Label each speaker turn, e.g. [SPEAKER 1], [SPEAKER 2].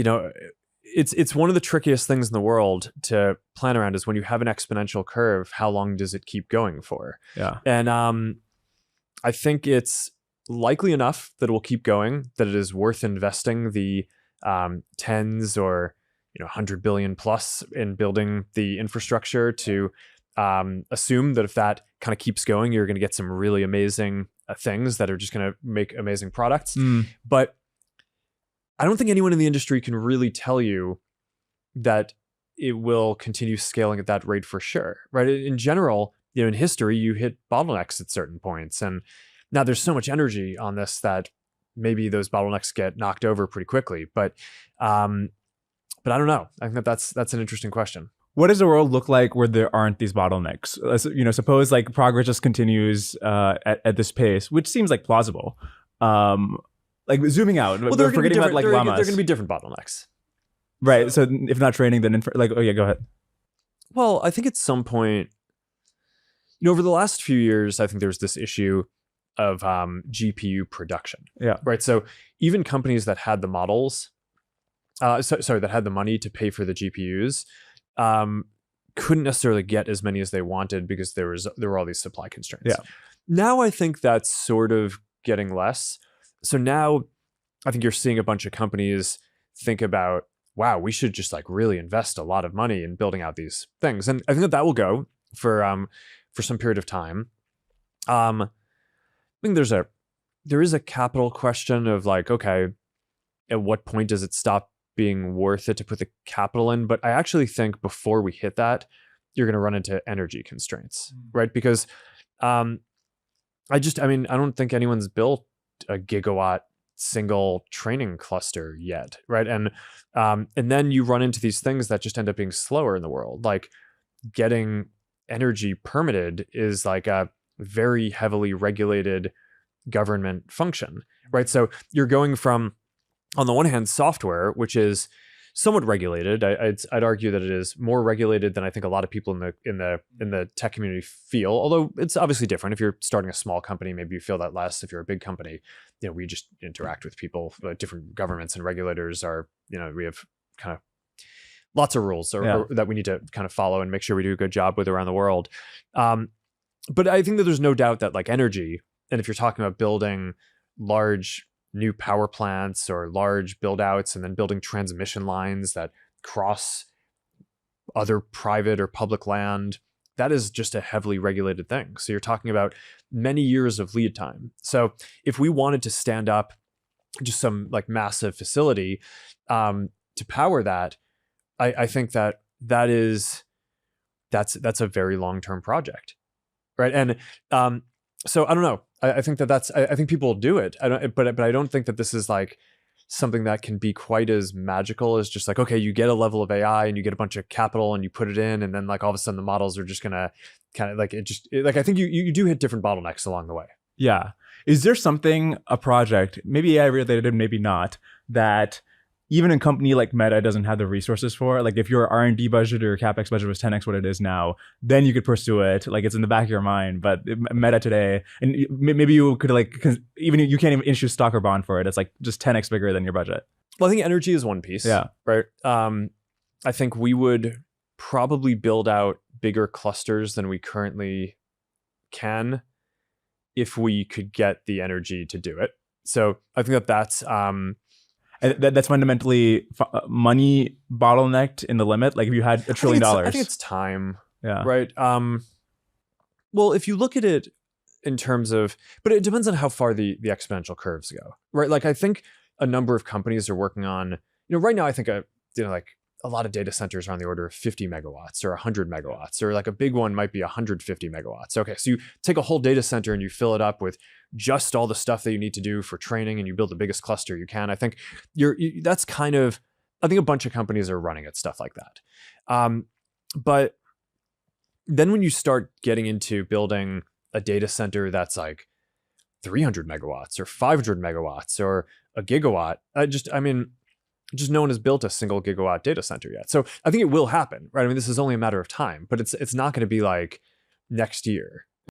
[SPEAKER 1] you know, it's one of the trickiest things in the world to plan around is when you have an exponential curve, how long does it keep going for?
[SPEAKER 2] Yeah.
[SPEAKER 1] And I think it's likely enough that it will keep going, that it is worth investing the tens or 100 billion plus in building the infrastructure to assume that if that kind of keeps going, you're going to get some really amazing things that are just going to make amazing products. But I don't think anyone in the industry can really tell you that it will continue scaling at that rate for sure, right? In general, in history, you hit bottlenecks at certain points. And now there's so much energy on this that maybe those bottlenecks get knocked over pretty quickly. But I don't know. I think that's an interesting question.
[SPEAKER 2] What does the world look like where there aren't these bottlenecks? Suppose like progress just continues at this pace, which seems like plausible. Like zooming out,
[SPEAKER 1] well,
[SPEAKER 2] we're forgetting about like llamas.
[SPEAKER 1] There are going to be different bottlenecks.
[SPEAKER 2] Right. So if not training, then oh yeah, go ahead.
[SPEAKER 1] Well, I think at some point, over the last few years, I think there's this issue of GPU production.
[SPEAKER 2] Yeah.
[SPEAKER 1] Right. So even companies that had the models, that had the money to pay for the GPUs, couldn't necessarily get as many as they wanted because there were all these supply constraints.
[SPEAKER 2] Yeah.
[SPEAKER 1] Now I think that's sort of getting less. So now I think you're seeing a bunch of companies think about, wow, we should just like really invest a lot of money in building out these things. And I think that will go for some period of time. I think there is a capital question of like, okay, at what point does it stop being worth it to put the capital in? But I actually think before we hit that, you're going to run into energy constraints, right? Because I don't think anyone's built a gigawatt single training cluster yet, right? And then you run into these things that just end up being slower in the world. Like getting energy permitted is like a very heavily regulated government function, right? So you're going from, on the one hand, software, which is somewhat regulated. I'd argue that it is more regulated than I think a lot of people in the tech community feel. Although it's obviously different. If you're starting a small company, maybe you feel that less. If you're a big company, we just interact with people. Different governments and regulators are, we have kind of lots of rules or that we need to kind of follow and make sure we do a good job with around the world. But I think that there's no doubt that like energy, and if you're talking about building large new power plants or large build outs and then building transmission lines that cross other private or public land, that is just a heavily regulated thing. So you're talking about many years of lead time. So if we wanted to stand up just some like massive facility to power that, I think that's a very long-term project, right? And so I don't know. I think I think people will do it. But I don't think that this is like something that can be quite as magical as just like, okay, you get a level of AI and you get a bunch of capital and you put it in, and then like all of a sudden the models are just gonna kind of like I think you do hit different bottlenecks along the way.
[SPEAKER 2] Yeah. Is there a project, maybe AI related, maybe not, that even a company like Meta doesn't have the resources for? Like if your R&D budget or your CapEx budget was 10x what it is now, then you could pursue it. Like it's in the back of your mind. But Meta today, and maybe you could like, even you can't even issue stock or bond for it. It's like just 10x bigger than your budget.
[SPEAKER 1] Well, I think energy is one piece.
[SPEAKER 2] Yeah.
[SPEAKER 1] Right. I think we would probably build out bigger clusters than we currently can if we could get the energy to do it. So I think that's
[SPEAKER 2] that's fundamentally money bottlenecked in the limit. Like if you had $1 trillion,
[SPEAKER 1] I think it's time.
[SPEAKER 2] Yeah.
[SPEAKER 1] Right. Well, if you look at it in terms of, but it depends on how far the exponential curves go, right? Like I think a number of companies are working on, right now I think like a lot of data centers are on the order of 50 megawatts or 100 megawatts, or like a big one might be 150 megawatts. Okay, so you take a whole data center and you fill it up with just all the stuff that you need to do for training, and you build the biggest cluster you can. I think that's kind of, I think a bunch of companies are running at stuff like that. But then when you start getting into building a data center that's like 300 megawatts or 500 megawatts or a gigawatt, just no one has built a single gigawatt data center yet. So I think it will happen, right? I mean, this is only a matter of time, but it's not going to be like next year.